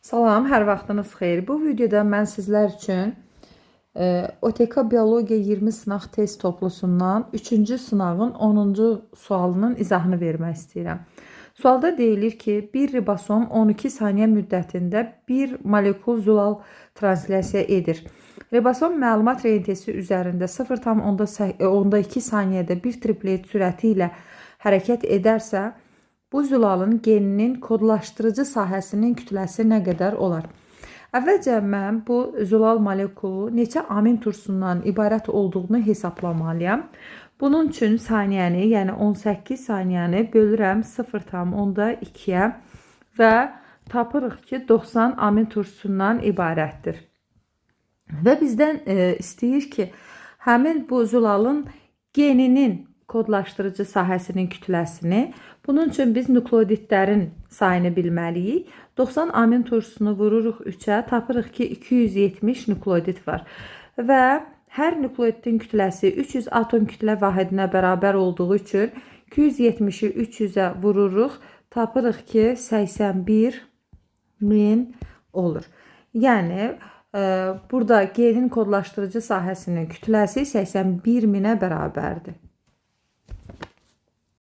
Salam, hər vaxtınız xeyir. Bu videoda mən sizlər üçün OTK Biologiya 20 sınaq test toplusundan 3-cü sınavın 10-cu sualının izahını vermək istəyirəm. Sualda deyilir ki, bir ribosom 12 saniyə müddətində bir molekul zülal translyasiya edir. Ribosom məlumat rentesi üzərində 0,2 saniyədə bir triplet sürəti ilə hərəkət edərsə, bu zülalın geninin kodlaşdırıcı sahəsinin kütləsi nə qədər olar? Əvvəlcə mən bu zülal molekulu neçə amin turşusundan ibarət olduğunu hesablamalıyam. Bunun üçün saniyəni, yəni 18 saniyəni bölürəm 0,2-yə və tapırıq ki, 90 amin turşusundan ibarətdir. Və bizdən istəyir ki, həmin bu zülalın geninin kodlaşdırıcı sahəsinin kütləsini, bunun üçün biz nukleotidlərin sayını bilməliyik. 90 amin turşusunu vururuq 3-ə, tapırıq ki, 270 nukleotid var. Və hər nukleotidin kütləsi 300 atom kütlə vahidinə bərabər olduğu üçün 270-i 300-ə vururuq, tapırıq ki, 81.000 olur. Yəni, burada genin kodlaşdırıcı sahəsinin kütləsi 81.000-ə bərabərdir.